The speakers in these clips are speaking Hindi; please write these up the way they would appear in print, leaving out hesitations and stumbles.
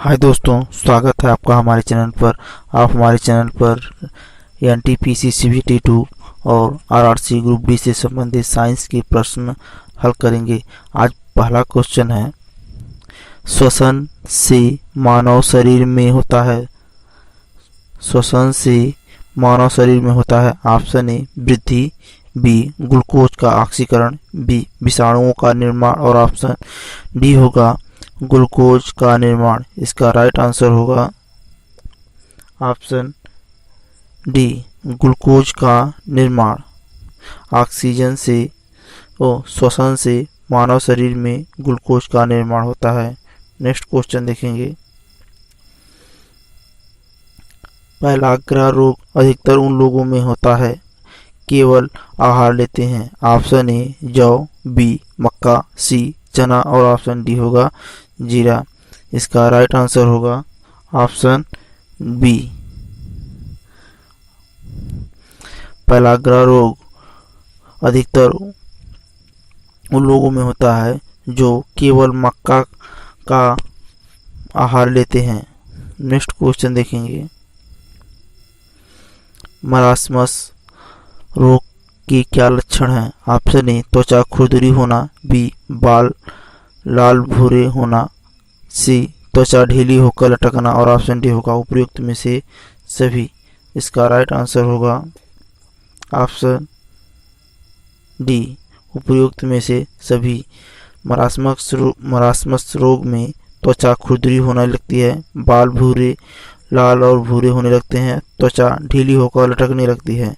हाय दोस्तों, स्वागत है आपका हमारे चैनल पर। आप हमारे चैनल पर एनटीपीसी CBT2 और RRC ग्रुप डी से संबंधित साइंस के प्रश्न हल करेंगे। आज पहला क्वेश्चन है, श्वसन से मानव शरीर में होता है। श्वसन से मानव शरीर में होता है। ऑप्शन ए वृद्धि, बी ग्लूकोज का ऑक्सीकरण, बी विषाणुओं का निर्माण और ऑप्शन डी होगा ग्लूकोज का निर्माण। इसका राइट आंसर होगा ऑप्शन डी ग्लूकोज का निर्माण। ऑक्सीजन से श्वसन से मानव शरीर में ग्लूकोज का निर्माण होता है। नेक्स्ट क्वेश्चन देखेंगे, पहलाग्रह रोग अधिकतर उन लोगों में होता है केवल आहार लेते हैं। ऑप्शन ए जौ, बी मक्का, सी चना और ऑप्शन डी होगा जीरा। इसका राइट आंसर होगा ऑप्शन बी। पहलाग्रह रोग अधिकतर उन लोगों में होता है जो केवल मक्का का आहार लेते हैं। नेक्स्ट क्वेश्चन देखेंगे, मरासमस रोग के क्या लक्षण हैं। ऑप्शन ए त्वचा खुरदरी होना, बी बाल लाल भूरे होना, सी त्वचा ढीली होकर लटकना और ऑप्शन डी होगा उपयुक्त में से सभी। इसका राइट आंसर होगा ऑप्शन डी उपयुक्त में से सभी। मरासमस रोग में त्वचा खुरदरी होने लगती है, बाल भूरे लाल और भूरे होने लगते हैं, त्वचा ढीली होकर लटकने लगती है।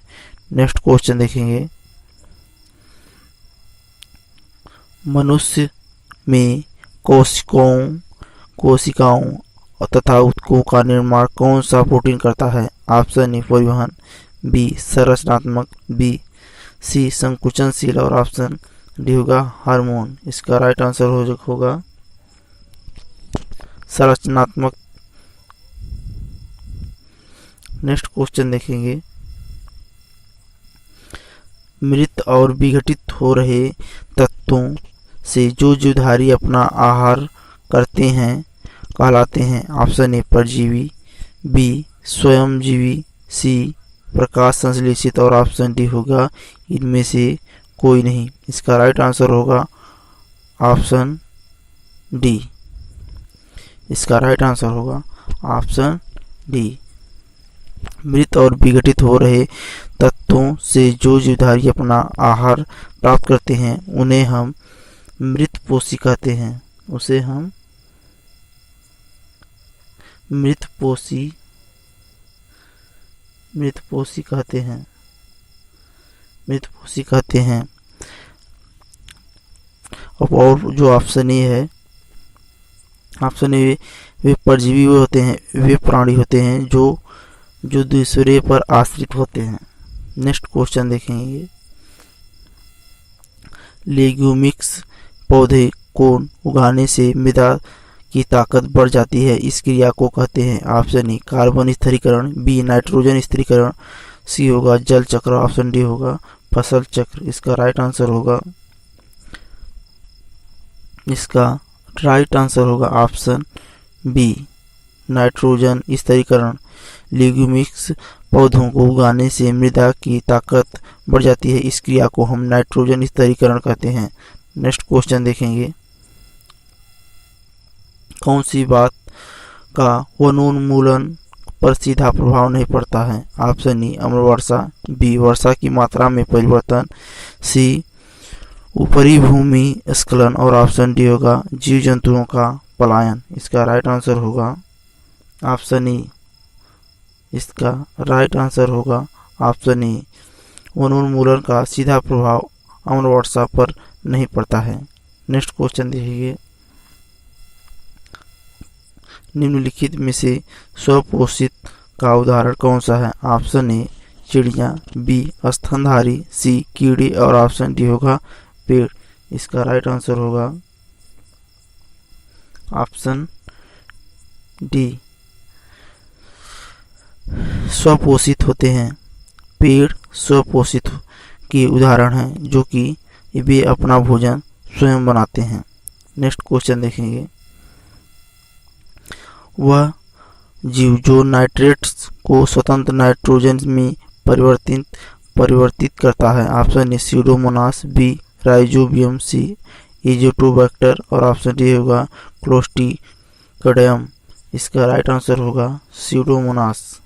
नेक्स्ट क्वेश्चन देखेंगे, मनुष्य में कोशिकाओं तथा ऊतकों का निर्माण कौन सा प्रोटीन करता है। ऑप्शन ए परिवहन, बी संरचनात्मक, बी सी संकुचनशील और ऑप्शन डी होगा हार्मोन। इसका राइट आंसर होगा संरचनात्मक। नेक्स्ट क्वेश्चन देखेंगे, मृत और विघटित हो रहे तत्वों से जो जीवधारी अपना आहार करते हैं कहलाते हैं। ऑप्शन ए परजीवी, बी स्वयंजीवी, सी प्रकाश संश्लेषित और ऑप्शन डी होगा इनमें से कोई नहीं। इसका राइट आंसर होगा ऑप्शन डी। इसका राइट आंसर होगा ऑप्शन डी। मृत और विघटित हो रहे तत्वों से जो जीवधारी अपना आहार प्राप्त करते हैं उन्हें हम मृतपोषी कहते हैं। उसे हम मृतपोषी कहते हैं। मृतपोषी कहते हैं। और जो ऑप्शन ए है, ऑप्शन ए वे परजीवी होते हैं, वे प्राणी होते हैं जो दूसरे पर आश्रित होते हैं। नेक्स्ट क्वेश्चन देखेंगे, लेग्यूमिक्स पौधे को उगाने से मृदा की ताकत बढ़ जाती है, इस क्रिया को कहते हैं। ऑप्शन ए कार्बन स्थिरीकरण, बी नाइट्रोजन स्थिरीकरण, सी होगा जल चक्र, ऑप्शन डी होगा फसल चक्र। इसका राइट आंसर होगा ऑप्शन बी नाइट्रोजन स्थिरीकरण। लेग्यूमिक्स पौधों को उगाने से मृदा की ताकत बढ़ जाती है, इस क्रिया को हम नाइट्रोजन स्थिरीकरण कहते हैं। नेक्स्ट क्वेश्चन देखेंगे, कौन सी बात का वनोन्मूलन पर सीधा प्रभाव नहीं पड़ता है। ऑप्शन ई अम्ल वर्षा, बी वर्षा की मात्रा में परिवर्तन, सी ऊपरी भूमि स्खलन और ऑप्शन डी होगा जीव जंतुओं का पलायन। इसका राइट आंसर होगा ऑप्शन ई। इसका राइट आंसर होगा ऑप्शन ई। वनोन्मूलन का सीधा प्रभाव अम्ल वर्षा पर नहीं पड़ता है। नेक्स्ट क्वेश्चन देखिए, निम्नलिखित में से स्वपोषित का उदाहरण कौन सा है। ऑप्शन ए चिड़िया, बी स्तनधारी, सी कीड़े और ऑप्शन डी होगा पेड़। इसका राइट आंसर होगा ऑप्शन डी। स्वपोषित होते हैं। पेड़ स्वपोषित के उदाहरण हैं जो कि वे अपना भोजन स्वयं बनाते हैं। नेक्स्ट क्वेश्चन देखेंगे, वह जीव जो नाइट्रेट्स को स्वतंत्र नाइट्रोजन में परिवर्तित करता है। Option A Pseudomonas, B Rhizobium, C Azotobacter और ऑप्शन डी होगा क्लोस्ट्रीडियम। इसका राइट आंसर होगा स्यूडोमोनास।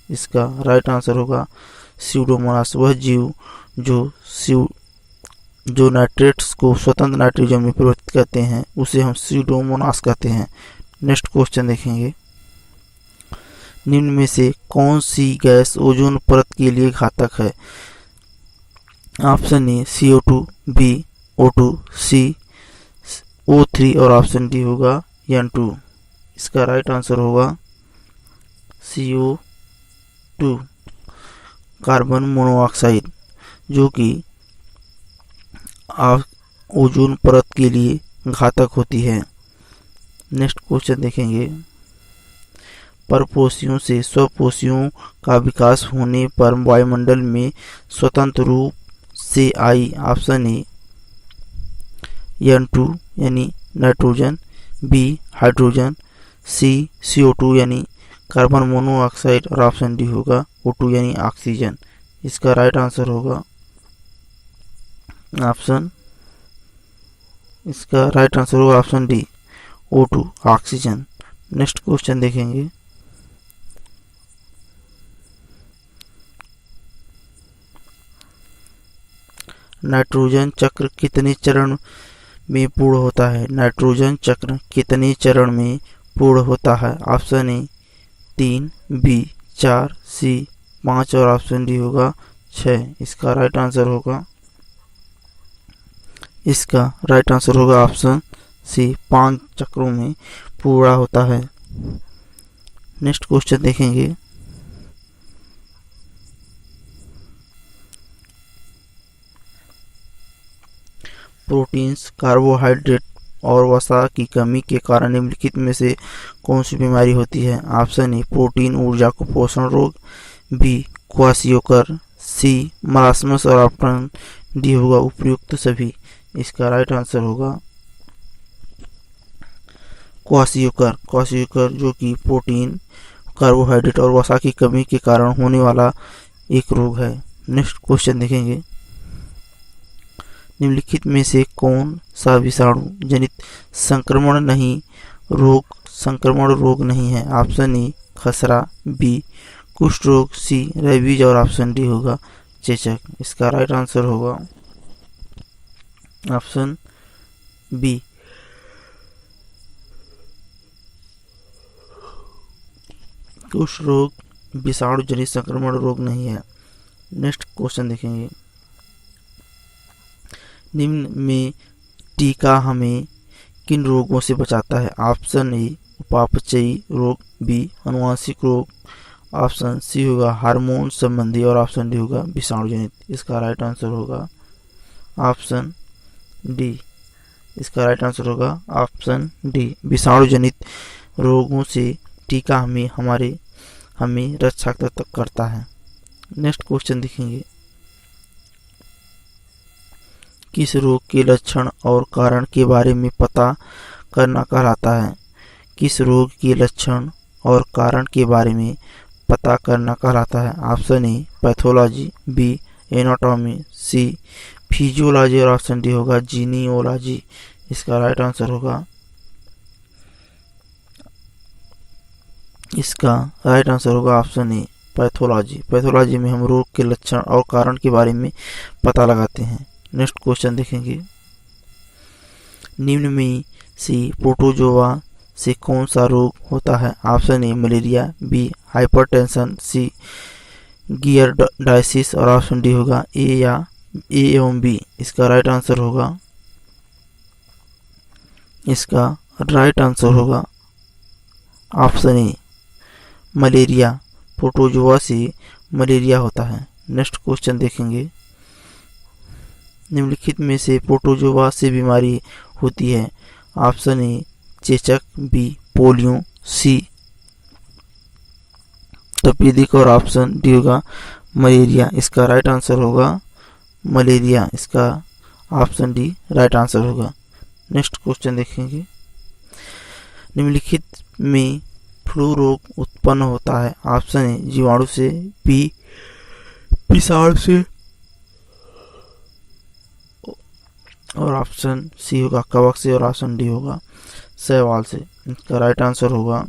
इसका राइट आंसर होगा स्यूडोमोनास। वह जीव जो नाइट्रेट्स को स्वतंत्र नाइट्रोजन में परिवर्तित करते हैं उसे हम स्यूडोमोनास कहते हैं। नेक्स्ट क्वेश्चन देखेंगे, निम्न में से कौन सी गैस ओजोन परत के लिए घातक है? ऑप्शन ए CO2, बी O2, सी O3 और ऑप्शन डी होगा N2। इसका राइट आंसर होगा CO2 कार्बन मोनोऑक्साइड, जो कि ओजोन परत के लिए घातक होती है। नेक्स्ट क्वेश्चन देखेंगे, परपोषियों से स्वपोषियों का विकास होने पर वायुमंडल में स्वतंत्र रूप से आई ऑप्शन ए N2 यानी नाइट्रोजन, बी हाइड्रोजन, सी CO2 यानी कार्बन मोनोऑक्साइड और ऑप्शन डी होगा O2 यानी ऑक्सीजन। इसका राइट आंसर होगा option D O2 oxygen. Next question देखेंगे, नाइट्रोजन चक्र कितने चरण में पूर्ण होता है? नाइट्रोजन चक्र कितने चरण में पूर्ण होता है? ऑप्शन ए 3, बी 4, सी 5 और ऑप्शन डी होगा 6। इसका राइट आंसर होगा ऑप्शन सी 5 चक्रों में पूरा होता है। नेक्स्ट क्वेश्चन देखेंगे, प्रोटीन्स, कार्बोहाइड्रेट और वसा की कमी के कारण निम्नलिखित में से कौन सी बीमारी होती है? ऑप्शन ए प्रोटीन ऊर्जा कुपोषण रोग, बी क्वाशियोकर, सी मरासमस और ऑप्शन डी होगा उपयुक्त सभी। इसका राइट आंसर होगा क्वाशियोकर, जो कि प्रोटीन, कार्बोहाइड्रेट और वसा की कमी के कारण होने वाला एक रोग है। नेक्स्ट क्वेश्चन देखेंगे, निम्नलिखित में से कौन सा विषाणु जनित संक्रमण रोग नहीं है? ऑप्शन ए खसरा, बी कुष्ठ रोग, सी रेबीज और ऑप्शन डी होगा चेचक। इसका राइट आंसर होगा ऑप्शन बी कुष्ठ रोग विषाणु जनित संक्रमण रोग नहीं है। नेक्स्ट क्वेश्चन देखेंगे, निम्न में टीका हमें किन रोगों से बचाता है? ऑप्शन ए उपापचयी रोग, बी अनुवांशिक रोग, ऑप्शन सी होगा हार्मोन संबंधी और ऑप्शन डी होगा विषाणु जनित। इसका राइट आंसर होगा ऑप्शन डी। इसका राइट आंसर होगा ऑप्शन डी, विषाणु जनित रोगों से टीका हमें रक्षा करता है। नेक्स्ट क्वेश्चन देखेंगे, किस रोग के लक्षण और कारण के बारे में पता करना कहलाता है? किस रोग के लक्षण और कारण के बारे में पता करना कहलाता है? Option A pathology, B anatomy, C physiology और ऑप्शन डी होगा जीनियोलॉजी। इसका राइट आंसर होगा ऑप्शन ए पैथोलॉजी में हम रोग के लक्षण और कारण के बारे में पता लगाते हैं। नेक्स्ट क्वेश्चन देखेंगे, निम्न में से प्रोटोजोआ से कौन सा रोग होता है? Option A malaria, B hypertension, C giardiasis और ऑप्शन डी होगा ए एवं बी। इसका राइट आंसर होगा ऑप्शन ए मलेरिया। प्रोटोजोआ से मलेरिया होता है। नेक्स्ट क्वेश्चन देखेंगे, निम्नलिखित में से प्रोटोजोआ से बीमारी होती है? ऑप्शन ए चेचक, बी पोलियो, सी तपेदिक और ऑप्शन डी होगा मलेरिया। इसका राइट आंसर होगा मलेरिया। इसका ऑप्शन डी राइट आंसर होगा। नेक्स्ट क्वेश्चन देखेंगे, निम्नलिखित में फ्लू रोग उत्पन्न होता है? ऑप्शन ए जीवाणु से, बी विषाणु से और ऑप्शन सी होगा कवक से और ऑप्शन डी होगा शैवाल से। इसका राइट आंसर होगा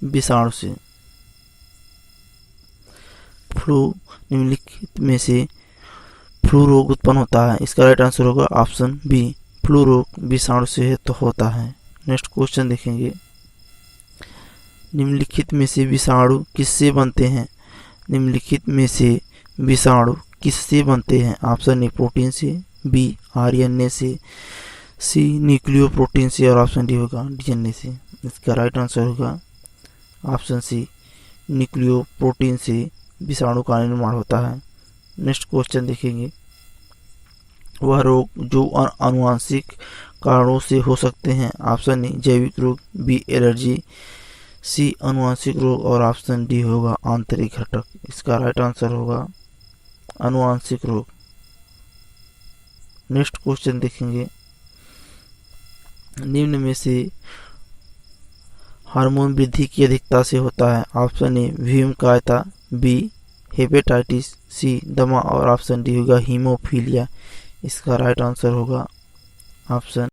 विषाणु से। फ्लू निम्नलिखित में से फ्लू रोग उत्पन्न होता है? इसका राइट आंसर होगा ऑप्शन बी फ्लू रोग विषाणु से तो होता है। नेक्स्ट क्वेश्चन देखेंगे, निम्नलिखित में से विषाणु किससे बनते हैं? निम्नलिखित में से विषाणु किससे बनते हैं? ऑप्शन ए प्रोटीन से, बी आरएनए से, सी न्यूक्लियो प्रोटीन से और ऑप्शन डी होगा डीएनए से। इसका राइट आंसर होगा ऑप्शन सी न्यूक्लियो प्रोटीन से विषाणु का निर्माण होता है। नेक्स्ट क्वेश्चन देखेंगे, वह रोग जो आनुवंशिक कारणों से हो सकते हैं? ऑप्शन ए जैविक रोग, बी एलर्जी, सी आनुवंशिक रोग और ऑप्शन डी होगा आंतरिक घटक। इसका राइट आंसर होगा आनुवंशिक रोग। नेक्स्ट क्वेश्चन देखेंगे, निम्न में से हार्मोन वृद्धि की अधिकता से होता है? ऑप्शन ए विषमकायता, बी हेपेटाइटिस, सी दमा और ऑप्शन डी होगा हीमोफीलिया। इसका राइट आंसर होगा ऑप्शन